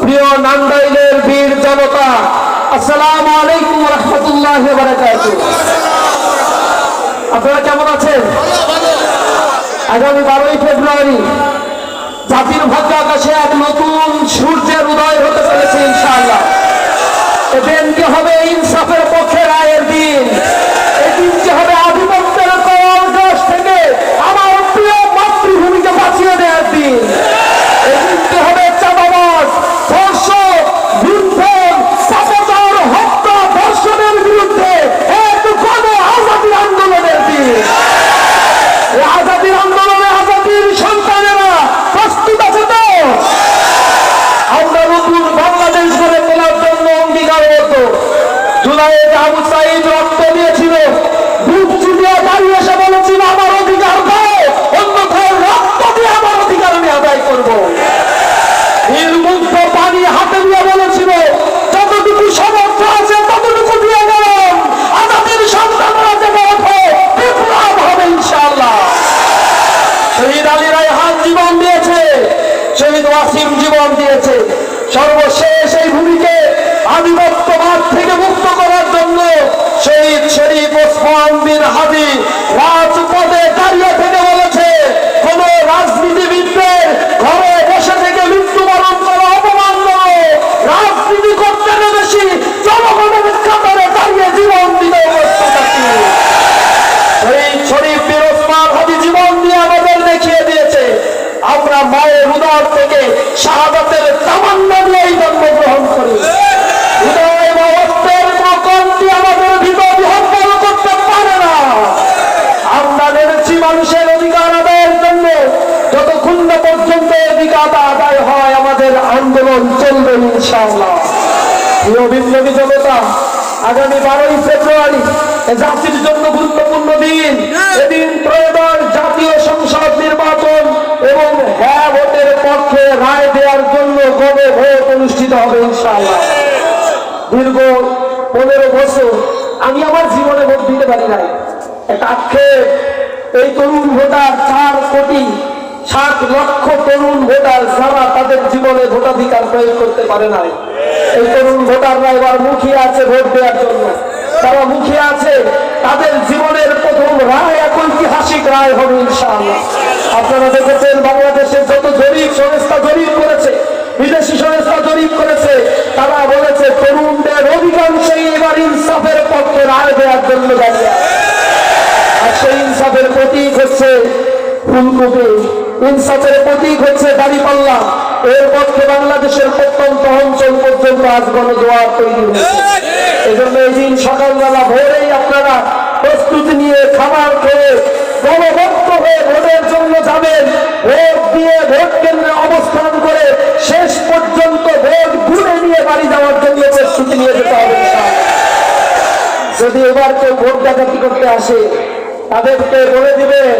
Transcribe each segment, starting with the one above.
প্রিয় নান্দাইলের বীর জনতা, আসসালামু আলাইকুম ওয়া রাহমাতুল্লাহি ওয়া বারাকাতুহু। আপনারা কেমন আছেন? আগামী 12ই ফেব্রুয়ারি জাতির ভাগ্য আকাশে এক নতুন সূর্যের উদয় হতে চলেছে ইনশাআল্লাহ। এদিনকে হবে ইনসাফের পক্ষে রায়ের দিন। এদিনকে হবে আধিপত্যের কলঙ্কশ থেকে আমার প্রিয় মাতৃভূমিকে বাঁচিয়ে দেওয়ার দিন। এদিনকে হবে চাঁদাবাজ, ধর্ষক, লুণ্ঠন, চাপাচার, হত্যা, ধর্ষণের বিরুদ্ধে এক গণ আজাদী আন্দোলনের দিন। এই আজাদীর আন্দোলনে আজাদীর সন্তানেরা প্রস্তুত আছে তো? আমরা নতুন বাংলাদেশ গড়ে তোলার জন্য অঙ্গীকারবদ্ধ। জুলাইয়ে আবু সাঈদ রক্ত দিয়েছিল, বুক চিতিয়ে দাঁড়িয়ে এসে বলেছিল আমার অধিকার দাও, অন্যথায় রক্ত দিয়ে আমার অধিকার আমি আদায় করবো। নির্মুগ্ধ পানি হাতে দিয়ে বলেছিল যতটুকু সামর্থ্য আছে ততটুকু দিয়ে গেলাম, আজাদীর সন্তানরা জেগে ওঠো, বিপ্লব হবে ইনশাআল্লাহ। শহীদ আলী রায়হান জীবন দিয়েছে, শহীদ ওয়াসিম জীবন দিয়েছে। সর্বশেষ এই ভূমিকে আধিপত্যবাদ থেকে মুক্ত করার জন্য শহীদ শরীফ ওসমান বিন হাদি রাজপথে দাঁড়িয়ে থেকে বলেছে কোন রাজনীতিবিদদের ঘরে বসে থেকে মৃত্যুবরণ করা অপমান নয়, রাজনীতি করতে বেশি জনগণের কাতারে দাঁড়িয়ে জীবন দিতে প্রস্তুত আছি। শহীদ শরীফ বিন ওসমান হাদি জীবন দিয়ে আমাদের দেখিয়ে দিয়েছে আমরা মায়ের উদর থেকে শাহাদাতের তামান্না নিয়েই জন্মগ্রহণ করি। হৃদয় বা অস্ত্রের প্রকন্তি আমাদের ভিতর বিহ্বল করতে পারে না। আমরা নেমেছি মানুষের অধিকার আদায়ের জন্য, যতক্ষণ না পর্যন্ত অধিকার আদায় হয় আমাদের আন্দোলন চলবে ইনশাআল্লাহ। প্রিয় বিপ্লবী জনতা, আগামী 12ই ফেব্রুয়ারি জাতির জন্য গুরুত্বপূর্ণ দিন। এদিন ত্রয়োদশ জাতীয় সংসদ নির্বাচন এবং হ্যাঁ ভোটের পক্ষে রায় দেওয়ার জন্য গণভোট অনুষ্ঠিত হবে ইনশাআল্লাহ। দীর্ঘ 15 বছর আমি আমার জীবনে ভোট দিতে পারি নাই। একটা আক্ষেপ, এই তরুণ ভোটার 4,60,00,000 তরুণ ভোটার যারা তাদের জীবনে ভোটাধিকার প্রয়োগ করতে পারে নাই। এই তরুণ ভোটাররা এবার মুখিয়ে আছে ভোট দেওয়ার জন্য। তারা মুখিয়ে আছে, তাদের জীবনের প্রথম রায় এক ঐতিহাসিক রায় হবে ইনশাআল্লাহ। আপনারা দেখেছেন বাংলাদেশের যত জরিপ সংস্থা জরিপ করেছে, বিদেশি সংস্থা জরিপ করেছে, তারা বলেছে তরুণদের অধিকাংশই এবার ইনসাফের পক্ষে রায় দেওয়ার জন্য দাঁড়িয়ে। আর সেই ইনসাফের প্রতীক হচ্ছে ফুলকপি, ইনসাফের প্রতীক হচ্ছে দাঁড়িপাল্লা। এর পক্ষে বাংলাদেশের প্রত্যন্ত অঞ্চল পর্যন্ত আজ গণজোয়ার তৈরি হয়েছে। এই জন্য এই দিন সকালবেলা ভোরেই আপনারা প্রস্তুতি নিয়ে খাবার খেয়ে দলবদ্ধ হয়ে ভোটের জন্য যাবেন। ভোট দিয়ে ভোট কেন্দ্রে অবস্থান করে শেষ পর্যন্ত ভোট ঘুরে নিয়ে বাড়ি যাওয়ার জন্য প্রস্তুতি নিয়ে যেতে হবে। যদি এবার কেউ ভোট ডাকাতি করতে আসে তাদেরকে বলে দিবেন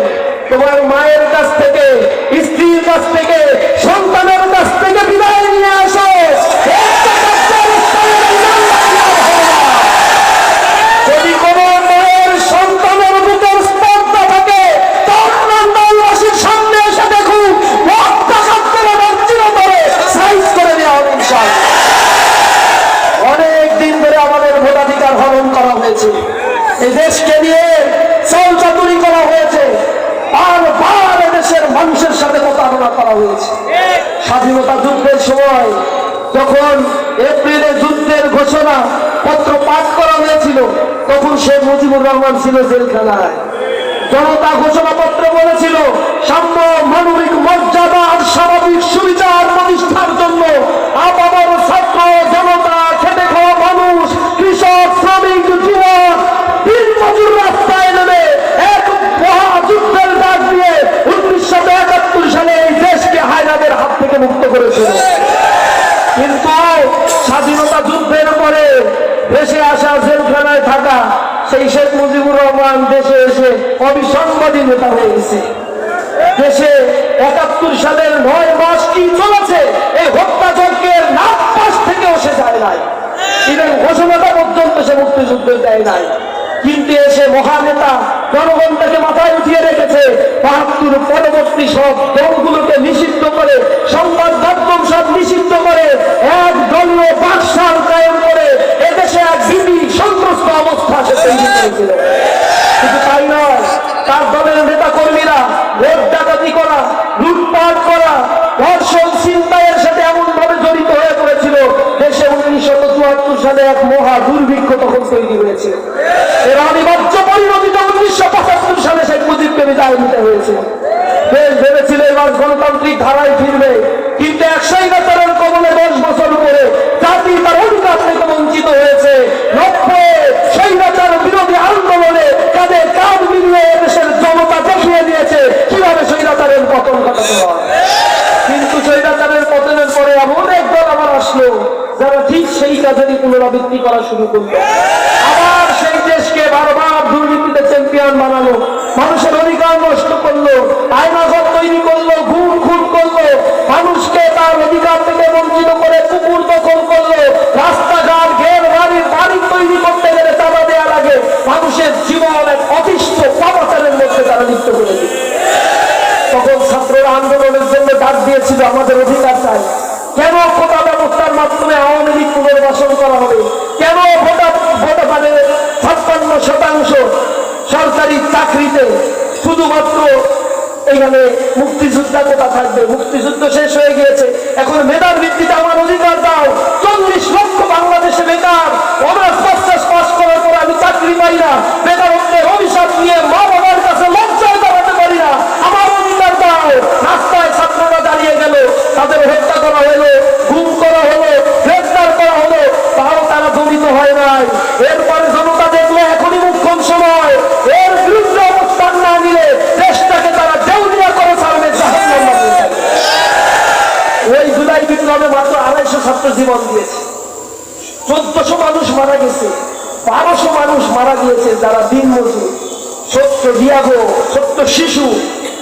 তোমার মায়ের কাছ থেকে, স্ত্রীর কাছ থেকে, সন্তানের কাছ থেকে বিদায় নিয়ে আসো। যদি কোন মায়ের সন্তানের বুকের স্পর্ধা থাকে তার সামনে এসে দেখুন সাইজ করে দেওয়া হবে ইনশাআল্লাহ। অনেক দিন ধরে আমাদের ভোটাধিকার হরণ করা হয়েছে, এই দেশকে নিয়ে চলচাতুরি করা হয়েছে, বারবার দেশের মানুষের সাথে প্রতারণা করা হয়েছে। স্বাধীনতা যুদ্ধের সময় যখন এপ্রিলে যুদ্ধের ঘোষণা পত্র পাঠ করা হয়েছিল তখন শেখ মুজিবুর রহমান ছিল জেলখানায়। জনতা ঘোষণাপত্র বলেছিল সাম্য, মানবিক মর্যাদা আর স্বাভাবিক সুবিচার প্রতিষ্ঠার জন্য আপামর ছাত্র জনতা, খেটে খাওয়া মানুষ, কৃষক, শ্রমিক, যুবক, দিন মজুর রাস্তায় নেমে এক মহাযুদ্ধের ডাক দিয়ে 1971 সালে এই দেশকে হায়নাদের হাত থেকে মুক্ত করেছিল। কিন্তু স্বাধীনতা যুদ্ধের পরে দেশে আসা, জেলখানায় থাকা সেই শেখ মুজিবুর রহমান দেশে এসে অবিসংবাদী নেতা হয়ে গেছে। দেশে 71 সালের 9 মাস কি চলেছে এই হত্যাযজ্ঞের নাক পাশ থেকেও সে যায় নাই, ইভেন ঘোষণাটা পর্যন্ত সে মুক্তিযুদ্ধ দেয় নাই। কিন্তু এসে মহানেতা জনগণটাকে মাথায় উঠিয়ে রেখেছে। ৭২ পরবর্তী সব দলগুলোকে নিষিদ্ধ করে, সংবাদ মাধ্যম সব নিষিদ্ধ করে এক মহা দুর্ভিক্ষ তখন তৈরি হয়েছে। এর অনিবার্য পরিণতিতে 1975 সালে শেখ মুজিবকে বিদায় নিতে হয়েছে। দেশ ভেবেছিল এবার গণতান্ত্রিক ধারায় ফিরবে, কিন্তু এক স্বৈরাচারের কবলে 10 বছর পরে জাতি তার অধিকার থেকে বঞ্চিত হয়েছে। স্বৈরাচার বিরোধী আন্দোলনে কাঁধে কাঁধ মিলিয়ে দেশের জনতা দেখিয়ে দিয়েছে কিভাবে স্বৈরাচারের পতন ঘটাতে হয়। কিন্তু স্বৈরাচারের পতনের পরে এমন একদল আবার আসলো যারা ঠিক সেই কাজেরই পুনরাবৃত্তি করা শুরু করলো। আবার সেই দেশকে বারবার দুর্নীতিতে চ্যাম্পিয়ন বানালো, মানুষের অধিকার নষ্ট করলো, আয়নাঘর তৈরি করলো, গুম খুন করলো, মানুষকে তার অধিকার থেকে বঞ্চিত করে পুকুর দখল করলো, রাস্তাঘাট ঘের বাড়ি তৈরি করতে গেলে চাঁদা দেওয়া লাগে, মানুষের জীবন এক অতিষ্ঠ পাপাচারের মধ্যে তারা লিপ্ত করে দিল। তখন ছাত্ররা আন্দোলনের জন্য ডাক দিয়েছিল আমাদের অধিকার চাই। কেন কোটা ব্যবস্থার মাধ্যমে আওয়ামী লীগ পুনর্বাসন করা হবে? কেন ভোটার 56% সরকারি চাকরিতে শুধুমাত্র এখানে মুক্তিযোদ্ধা কোটা থাকবে? মুক্তিযুদ্ধ শেষ হয়ে গিয়েছে, এখন মেধার ভিত্তিতে আমার অধিকার দাও। 40 লক্ষ বাংলাদেশে বেকার, অনার্স মাস্টার্স পাস করার পর আমি চাকরি পাই না, বেকারত্বের অভিশাপ নিয়ে মা বাবার কাছে লজ্জায় দাঁড়াতে পারি না, আমার অধিকার দাও। রাস্তায় ছাত্ররা দাঁড়িয়ে গেল, তাদের হত্যা করা হলো, গুম করা হলো, গ্রেফতার করা হলো, তাও তারা দমিত হয় নাই। এরপরে জনতা দেখলো এখনই মুখ্যম সময়, এর বিরুদ্ধে অবস্থান না নিলে দেশটাকে তারা দেউলিয়া করে ছাড়বে, জাহান্নামে যাবে। ওই জুলাই বিপ্লবে মাত্র 250 ছাত্র জীবন দিয়েছে, 1400 মানুষ মারা গেছে, 1200 মানুষ মারা গিয়েছে যারা দিনমজুর, ছোট্ট বিয়াগো, ছোট্ট শিশু,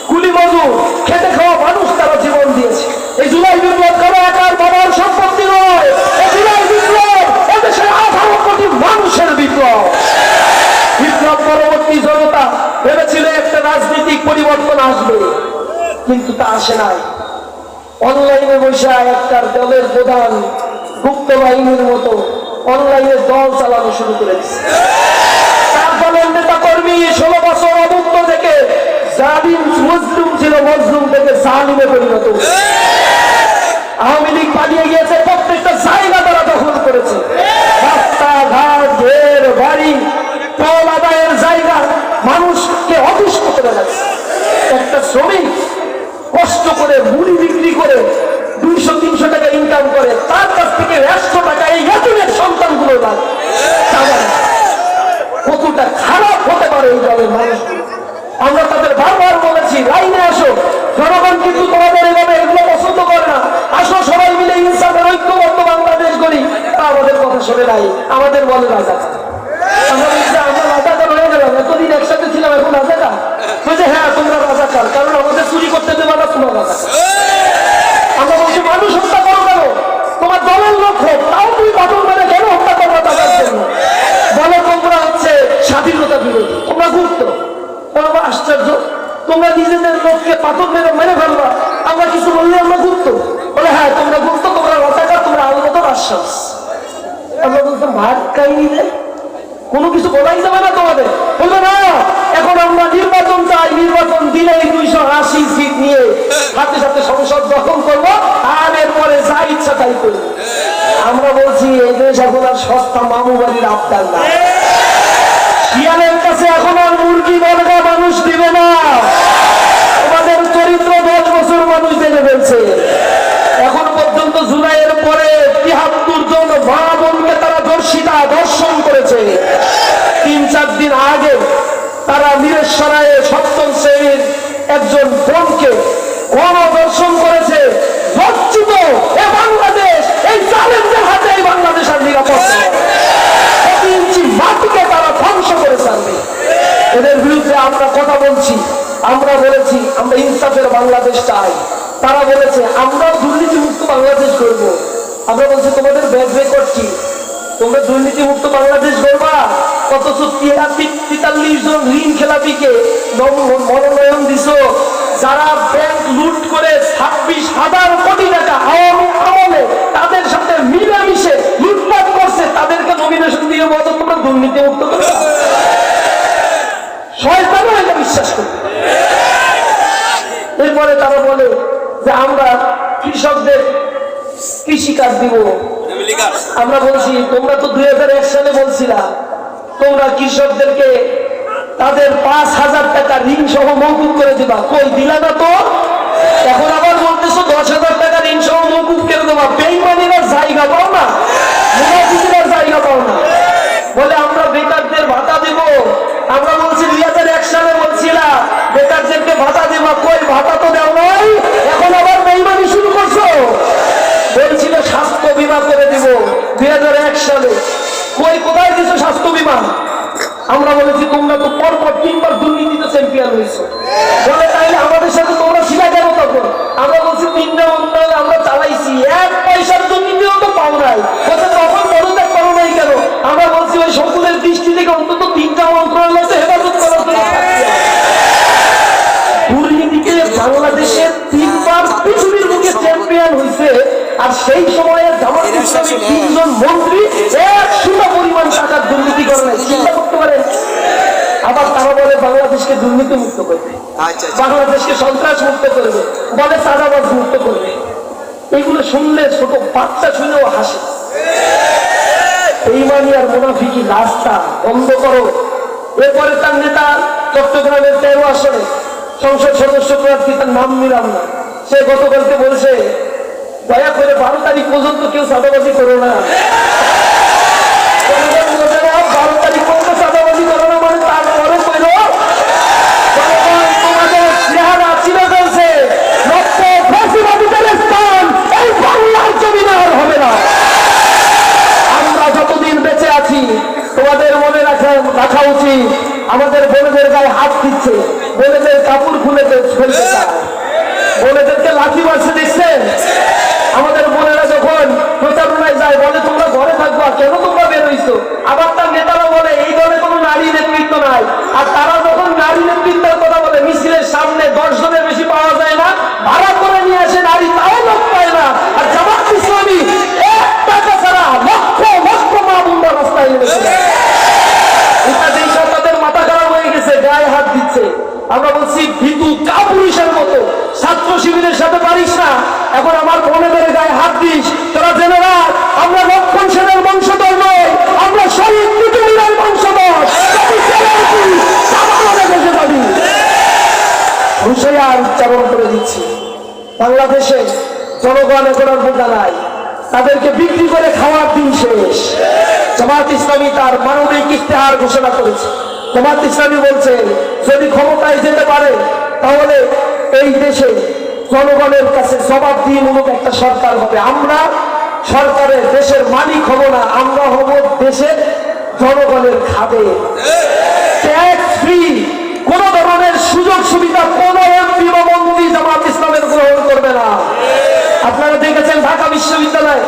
কুলি মজুর, খেটে খাওয়া মানুষ তারা জীবন দিয়েছে। এই জুলাই বিপ্লব কারো একার বাবার সম্পত্তি নয়, এই জুলাই বিপ্লব এদেশের 18 কোটি মানুষের বিপ্লব। বিপ্লব পরবর্তী জনতা ভেবেছিল একটা রাজনৈতিক পরিবর্তন আসবে, কিন্তু তা আসে নাই। অনলাইনে বসে একটা দলের প্রধান গুপ্ত বাহিনীর মতো অনলাইনে দল চালানো শুরু করেছে। তার দলের নেতা কর্মী 16 বছর অবুদ্ধ থেকে জালিম মজলুম ছিল, মজলুম থেকে জালিমে পরিণত হয়েছে। আওয়ামী লীগ পালিয়ে গিয়েছে, প্রত্যেকটা জায়গা তারা দখল করেছে, রাস্তাঘাট ঘের বাড়ি টোল আদায়ের জায়গা মানুষকে অতিষ্ঠ করে যাচ্ছে। একটা শ্রমিক কষ্ট করে মুড়ি বিক্রি করে 200-300 টাকা ইনকাম করে, তার কাছ থেকে 100 টাকা এই এতিমের সন্তানগুলো লাগে। কতটা খারাপ হতে পারে এই দলের মানুষগুলো। আমরা তাদের বারবার বলেছি লাইনে আসো, জনগণ কিন্তু তোমাদের এভাবে এগুলো পছন্দ করে না, আসো সবাই মিলে ইনসাফের ঐক্যবদ্ধ বাংলাদেশ করি। তা আমাদের কথা শুনে নাই, আমাদের বলে রাজাকার। আমরা বলছি আমরা রাজাকার হয়ে গেলাম, এতদিন একসাথে ছিলাম এখন রাজাকার? বলছে হ্যাঁ তোমরা রাজাকার, কারণ আমাদের চুরি করতে দেবে না, তোমরা রাজাকার। আমরা বলছি মানুষ হত্যা করো কেন? তোমার দলের লোক হোক, তাও তুমি বাদল মানে কেন হত্যা করবো তাদের জন্য? বলে তোমরা হচ্ছে স্বাধীনতা বিরোধী, তোমরা গুপ্ত। আশ্চর্য, তোমরা নিজেদের লোককে পাথর মেরে ফেলবা, আমরা কিছু বললে আমরা গুপ্ত? বলে হ্যাঁ তোমরা গুপ্ত, তোমরা রাজাকার, তোমরা আলবত আশ্বাস। আমরা বলতাম ভাত খাইনি রে, কোনো কিছু বলাই যাবে না তোমাদের? বলবে না, এখন আমরা নির্বাচন চাই, নির্বাচন দিলেই 280 সিট নিয়ে হাতে সাথে সংসদ দখল করবো, আর এরপরে যা ইচ্ছা তাই করবো। আমরা বলছি এই দেশ এখন আর সস্তা মামু বাড়ির আবদার না, শিয়ালের কাছে এখন আর মুরগি বর্গা মানুষ দিবে না। আমাদের চরিত্র 10 বছর মানুষ দেখে ফেলছে। এখন পর্যন্ত জুলাইয়ের পরে 73 জন মা বোনকে তারা ধর্ষণ করেছে। 3-4 দিন আগে তারা মিরেশ্বরায় 7ম শ্রেণীর একজন বোনকে গণধর্ষণ করেছে। লজ্জিত এ বাংলাদেশ, এই জালেমদের হাতে এই বাংলাদেশ আর নিরাপদ নয়। 1 ইঞ্চি মাটিকে তারা ধ্বংস করে ছাড়বে। এদের বিরুদ্ধে আমরা কথা বলছি, আমরা বলেছি আমরা ইনসাফের বাংলাদেশ চাই। তারা বলেছে আমরা দুর্নীতিমুক্ত বাংলাদেশ করব। আমরা বলছি তোমাদের ব্যাক রেকর্ড কি? তোমরা দুর্নীতিমুক্ত বাংলাদেশ করবা, অথচ 43 জন ঋণ খেলাপিকে মনোনয়ন দিছ, যারা ব্যাংক লুট করে 26,000 কোটি টাকা আওয়ামী আমলে তাদের সাথে মিলেমিশে লুটপাট করছে, তাদেরকে নমিনেশন দিয়ে বলতো তোমরা দুর্নীতিমুক্ত করবা। শয়তানও এটা বিশ্বাস করবে। এরপরে তারা বলে যে আমরা কৃষকদের কৃষি কার্ড দিব, আমরা বলছি তোমরা তো 2001 সালে বলছিলা তোমরা কৃষকদেরকে তাদের 5,000 টাকা ঋণ সহ মওকুফ করে দিবা, কই দিলা না তো। এখন আবার বলতেছো 10,000 টাকা ঋণ সহ মওকুফ করে দেবা। বেঈমানিরা জায়গা পাও না, মুনাফিকরা জায়গা পাও না। বলে আমরা বেকারদের ভাতা দেব। আমরা বলছি 2001 সালে বলছিলা বেকারদেরকে ভাতা দেবা, কই ভাতা তো দেও নাই। এখন আবার বেঈমানি শুরু করছো। বলছিল স্বাস্থ্য বীমা করে দিব 2001 সালে, কই কোথায় দিছো স্বাস্থ্য বীমা। আমরা বলেছি তোমরা তো পরপর 3 বার দুর্নীতিতে চ্যাম্পিয়ন হয়েছো। বলে তাইলে আমাদের সাথে তোমরা ছিলা কেন তখন। আমরা বলছি 3টা মন্ত্রণালয় আমরা চালাইছি, 1 পয়সার দুর্নীতিও তো পাও নাই। বলছে তখন পদত্যাগ করো নাই কেন। আমরা বলছি ওই সকলের দৃষ্টি থেকে অন্তত 3টা মন্ত্রণালয় তো হেফাজত করা দুর্নীতিকে বাংলাদেশের 3 বার পৃথিবীর মুখে চ্যাম্পিয়ন হয়েছে। আর সেই সময়ে জামাত ইসলামী 3 জন মন্ত্রী 100 পরিমাণ টাকার দুর্নীতি করে নাই। চিন্তা করতে পারেন। আবার তারা বলে বাংলাদেশকে দুর্নীতি মুক্ত করবে, বাংলাদেশকে সন্ত্রাস মুক্ত করবে, বলে চাঁদাবাজ মুক্ত করবে। এইগুলো শুনলে ছোট বাচ্চা শুনেও হাসে। বেঈমানি আর মুনাফিকি রাস্তা বন্ধ করো। এরপরে তার নেতা চট্টগ্রামের 13 আসনে সংসদ সদস্য প্রার্থী, তার নাম নিলাম না, সে গতকালকে বলছে দয়া করে 12 তারিখ পর্যন্ত কেউ চাঁদাবাজি করো না। 12 তারিখ পর্যন্ত চাঁদাবাজি করো না মানে তারপরে করো তোমাদের চেহারা চিনে ফেলছে। এই বাংলার জমিনে আর হবে না। আমরা যতদিন বেঁচে আছি তোমাদের মনে রাখা উচিত আমাদের বোনেদের গায়ে হাত দিচ্ছে, বোনেদের কাপড় খুলে ফেলতে চায়, বোনেদেরকে লাঠি মারছে দেখছেন। আমাদের বোনেরা যখন প্রচারণায় যায় বলে তোমরা ঘরে থাকবা, কেন তোমরা বেরোইছো। আবার তার নেতারা বলে এই দলে কোনো নারী নেতৃত্ব নাই। আর তারা যখন নারী নেতৃত্বের কথা বলে মিছিলের সামনে 10 জনের বেশি পাওয়া যায় না, ভাড়া করে নিয়ে আসে নারী, তাও লোক পায় না। আর জামাত ইসলামী 1 টাকা ছাড়া লক্ষ লক্ষ মা বোনরা রাস্তায় নেমেছে। এটা দেখে তাদের মাথা খারাপ হয়ে গেছে, গায়ে হাত দিচ্ছে। আমরা বলছি ভীতু কাপুরুষের মতো ছাত্র শিবিরের সাথে পারিস না, এখন আমার বোনেদের গায়ে হাত দিস। তোরা জেনে রাখ আমরা লক্ষণ সেনের বংশধর নয়, আমরা শহীদ কুতুবুল্লাহর বংশধর। হুঁশিয়ার উচ্চারণ করে দিচ্ছি, বাংলাদেশে জনগণ এখন আর বোঝা নাই, তাদেরকে বিক্রি করে খাওয়ার দিন শেষ। জামাত ইসলামী তার মানবিক ইশতেহার ঘোষণা করেছে। জামাত ইসলামী বলছে যদি ক্ষমতায় যেতে পারে তাহলে এই দেশে জনগণের কাছে জবাবদিহিমূলক একটা সরকার হবে। আমরা সরকারের দেশের মালিক হব না, আমরা হব দেশের জনগণের খাবে। ট্যাক্স ফ্রি কোন ধরনের সুযোগ সুবিধা কোন এমপি বা মন্ত্রী জামাত ইসলামের গ্রহণ করবে না। আপনারা দেখেছেন ঢাকা বিশ্ববিদ্যালয়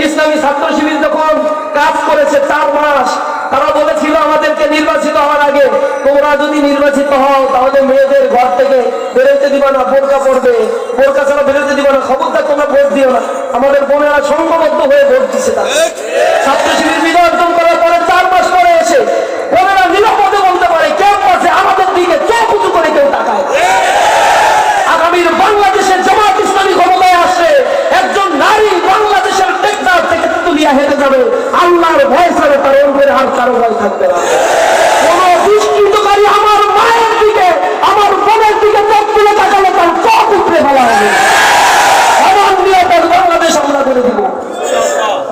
ইসলামী ছাত্র শিবির যখন কাজ করেছে 4 মাস, তারা বলেছিল আমাদেরকে নির্বাচিত হওয়ার আগে তোমরা যদি নির্বাচিত হও তাহলে মেয়েদের ঘর থেকে বেরোতে দিবা না, বোরকা পড়বে, বোরকা ছাড়া বেরোতে দিবা না, খবরদার তোমরা ভোট দিও না। আমাদের বোনেরা সংঘবদ্ধ হয়ে ভোট দিচ্ছে। ছাত্র শিবির বিজয় অর্জন করার পরে 4 মাস পরে এসে বোনেরা নিরাপদে বলতে পারে ক্যাম্পাসে আমাদের দিকে চোখ উঁচু করে কেউ তাকায়। আগামীর বাংলাদেশের জামাত ইসলামী ক্ষমতায় আসে, একজন নারী বাংলাদেশের টেকনাফ থেকে তুলিয়া হেঁটে যাবে, আল্লাহর ভয় ছাড়া তার অন্তরে আর কারো ভয় থাকবে না। কোন দুষ্কৃতকারী আমার মায়ের দিকে আমার বোনের দিকে চোখ তুলে তাকালে তার চোখ উপড়ে ফেলা হবে। এমন নিয়তের বাংলাদেশ আমরা করে দিব।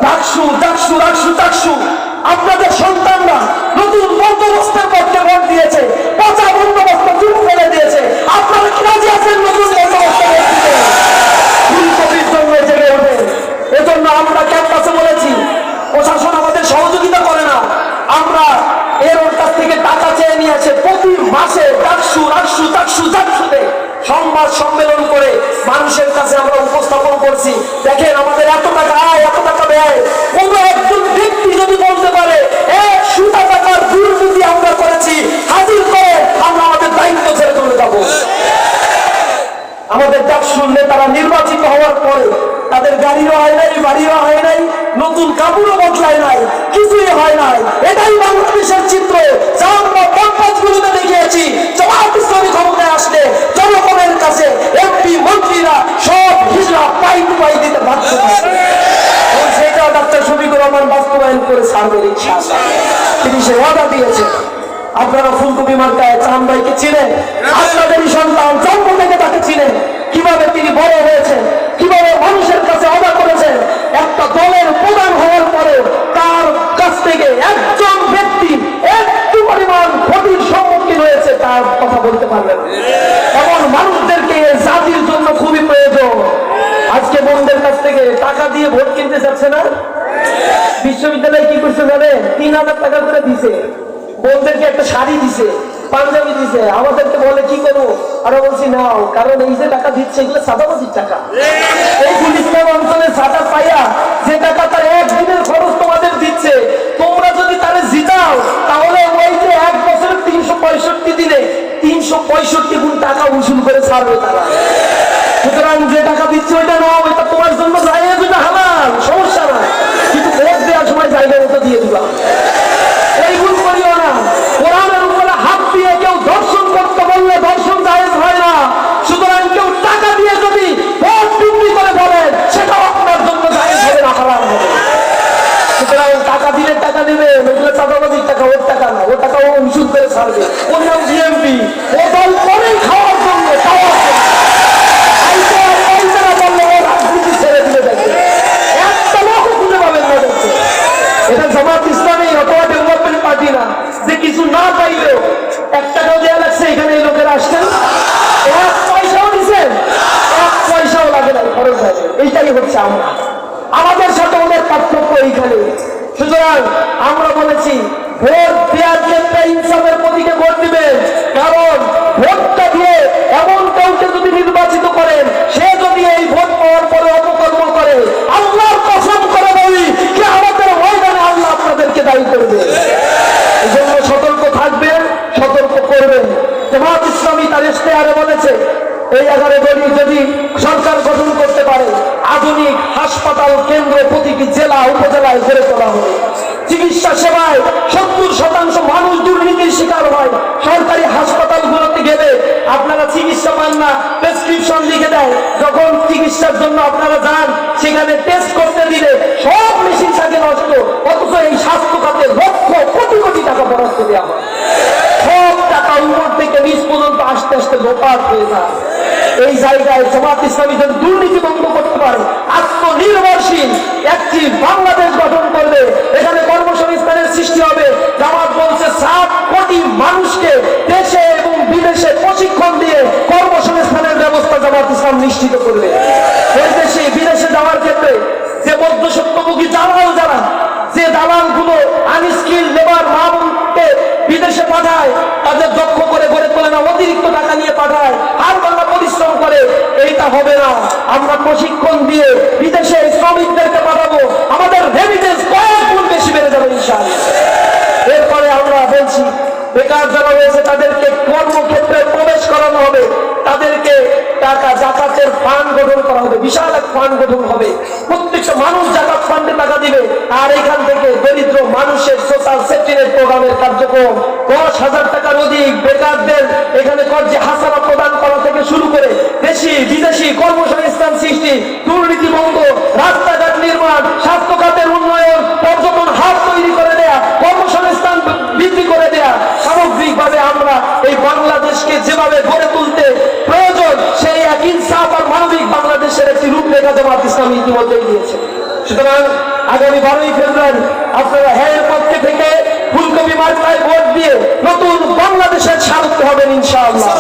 ডাকসু ডাকসু ডাকসু ডাকসু আপনাদের সন্তানরা নতুন বন্দোবস্তের পক্ষে ভোট দিয়েছে, পচা বন্দোবস্ত চুপ ফেলে দিয়েছে। আপনারা কি রাজি আছেন নতুন বন্দোবস্ত ফুলকপির জন্য জেগে ওঠে? এজন্য আমরা ক্যাম্পাসে বলেছি প্রশাসন আমাদের সহযোগিতা করে না, আমরা এর ওর কাছ থেকে টাকা চেয়ে নিয়েছে। প্রতি মাসে ডাকসু ডাকসু ডাকসু ডাকসুতে সংবাদ সম্মেলন করে মানুষের কাছে আমরা উপস্থাপন করছি, দেখেন আমাদের এত টাকা আয় এত টাকা ব্যয়। কোন একজন ব্যক্তি যদি বলতে পারে 100 টাকার দুর্নীতি আমরা করেছি, হাজির করে আমরা আমাদের দায়িত্ব ছেড়ে চলে যাব। আমাদের ডাকসুর নেতারা নির্বাচিত হওয়ার পরে তাদের গাড়িও হয় নাই, বাড়িও হয় নাই, নতুন কাপড়ও বদলায় নাই, কিছুই হয় নাই। এটাই বাংলাদেশের চিত্র যা আমরা ক্যাম্পাসগুলোতে দেখিয়েছি। জামাত ইসলামী ক্ষমতায় আসলে জনগণের কাছে এমপি মন্ত্রীরা সব হিজড়া পাই টু পাই দিতে বাধ্য হবে। সেটা ডাক্তার বাস্তবায়ন করে ছাড়বেন ইনশাআল্লাহ। তিনি সে ওয়াদা দিয়েছেন। আপনারা ফুলকপি মার্কায় চাঁদ ভাইকে চিনেন, আপনাদেরই সন্তান, জন্ম থেকে তাকে চিনেন। কিভাবে তিনি বড় হয়েছেন, কিভাবে মানুষের কাছে অদা করেছেন। একটা দলের প্রধান হওয়ার পরে তার কাছ থেকে একজন ব্যক্তি একটু পরিমাণ ক্ষতির সম্মুখীন হয়েছে, তার কথা বলতে পারবেন। এমন মানুষদেরকে জাতির জন্য খুবই প্রয়োজন। আজকে বোনদের কাছ থেকে টাকা দিয়ে ভোট কিনতে চাচ্ছে না। বিশ্ববিদ্যালয়ে কি করছে জানে, 3000 টাকা করে দিছে, বোনদেরকে একটা শাড়ি দিছে, পাঞ্জাবি দিছে। আমাদেরকে বলে কি করবো, আরো বলছি নাও, কারণ এই যে টাকা দিচ্ছে এগুলো সাদাবাজির টাকা। এই গুলিস্তান অঞ্চলে সাদা পাইয়া যে টাকা তার একদিনের খরচ তোমাদের দিচ্ছে, তোমরা যদি তারে জিতাও তাহলে ওই যে এক বছরের 365 দিনে 365 গুণ টাকা উসুল করে ছাড়বে তারা। সুতরাং যে টাকা দিচ্ছে ওইটা নাও, এটা তোমার জন্য জায়েজ, ওইটা হালাল, সমস্যা নাই, কিন্তু ভোট দেওয়ার সময় জায়গা মতো দিয়ে দিবা। এই ভুল করিও না। কোরআনের উপরে হাত দিয়ে কেউ দর্শন করতে বললে দর্শন জায়েজ হয় না। সুতরাং কেউ টাকা দিয়ে যদি ভোট বিক্রি করে বলেন, সেটাও আপনার জন্য জায়েজ হবে না, হারাম হবে। সুতরাং টাকা দিলে টাকা দিবে, ওগুলো চাঁদাবাজির টাকা, ওর টাকা না, ও টাকা ও উসুল করে ছাড়বে। ওর নাম জিএমপি, ও দল করেই খাওয়ার জন্য, খাওয়ার জন্য। এটা জামাত ইসলামী অথবা ডেভেলপমেন্ট পার্টি না যে কিছু না পাইলেও 1 টাকাও দেওয়া লাগছে। এখানে এই লোকেরা আসছেন, 1 পয়সাও দিচ্ছেন, 1 পয়সাও লাগে না, খরচ আছে। এইটাই হচ্ছে আমরা, আমাদের সাথে ওদের পার্থক্য এইখানে। সুতরাং আমরা বলেছি ভোট দেওয়ার ক্ষেত্রে ইনসাফের প্রতীকে ভোট দিবেন। কারণ ভোটটা দিয়ে এমন কাউকে যদি নির্বাচিত করেন, সে যদি এই ভোট পাওয়ার পরে অপকর্ম করে, আল্লাহর কসম করে বলি যে আমাদের ময়দানে আল্লাহ আপনাদেরকে দায়ী করবে। এই জন্য সতর্ক থাকবেন, সতর্ক করবেন। জামাত ইসলামী তার ইশতেহারে বলেছে এই 11 দলই যদি সরকার গঠন করতে পারে, আধুনিক হাসপাতাল কেন্দ্র প্রতিটি জেলা উপজেলায় গড়ে তোলা হবে। চিকিৎসা সেবায় 70% মানুষ দুর্নীতির শিকার হয়। সরকারি হাসপাতালগুলোতে গেলে আপনারা চিকিৎসা পান না, প্রেসক্রিপশন লিখে দেয়। যখন চিকিৎসার জন্য আপনারা যান, সেখানে টেস্ট করতে দিলে সব মেশিন থাকে নষ্ট, অথচ এই স্বাস্থ্য খাতে লক্ষ কোটি কোটি টাকা বরাদ্দ দেওয়া হয়। সব টাকা উপর থেকে নিচ পর্যন্ত আস্তে আস্তে লোপাট হয়ে যায়। এই জায়গায় জামাত ইসলামী যদি দুর্নীতি বন্ধ করতে পারে, আত্মনির্ভরশীল একটি বাংলাদেশ গঠন করবে, এখানে কর্মসংস্থানের সৃষ্টি হবে। জামাত বলছে 7 কোটি মানুষকে দেশে এবং বিদেশে প্রশিক্ষণ দিয়ে কর্মসংস্থানের ব্যবস্থা জামাত ইসলাম নিশ্চিত করবে। ওই দেশে বিদেশে যাওয়ার ক্ষেত্রে যে মধ্যস্বত্বভোগী দালাল, যারা যে দালালগুলো আনস্কিল লেবার মামুনকে বিদেশে পাঠায়, তাদের দক্ষ করে গড়ে তোলে না, অতিরিক্ত টাকা নিয়ে পাঠায়, আর বাংলা পরিশ্রম করে, এইটা হবে না। আমরা প্রশিক্ষণ দিয়ে বিদেশে শ্রমিকদেরকে পাঠাবো, আমাদের রেমিটেন্স কয়েক গুণ বেশি বেড়ে যাবে ইনশাআল্লাহ। এরপরে আমরা বলছি বেকার যারা রয়েছে তাদেরকে কর্মক্ষেত্রে প্রবেশ করানো হবে, তাদেরকে টাকা জাকাতের ফান্ড গঠন করা হবে, বিশাল এক ফান্ড গঠন হবে। প্রত্যেকটা মানুষ জাকাত ফান্ডে টাকা দিবে, আর এখান থেকে দরিদ্র মানুষের সোশ্যাল সেফটি নেট প্রোগ্রামের কার্যক্রম 10,000 টাকার অধিক বেকারদের এখানে কর্জে হাসানা প্রদান করা থেকে শুরু করে দেশি বিদেশি কর্মসংস্থান সৃষ্টি, দুর্নীতি বন্ধ, রাস্তাঘাট নির্মাণ, স্বাস্থ্য খাতের উন্নয়ন, পর্যটন হাব তৈরি করে দেয়া, কর্মসংস্থান বৃদ্ধি করে দেয়া। সামগ্রিকভাবে আমরা এই বাংলাদেশকে যেভাবে গড়ে তুলতে প্রয়োজন, সেই এক ইনসাফ আর মানবিক বাংলাদেশের একটি রূপরেখা জামাত ইসলামী ইতিমধ্যেই দিয়েছে। সুতরাং আগামী 12ই ফেব্রুয়ারি আপনারা হ্যাঁ পক্ষে থেকে ফুলকপি মার্কায় ভোট দিয়ে নতুন বাংলাদেশের স্বাগত হবেন ইনশাআল্লাহ।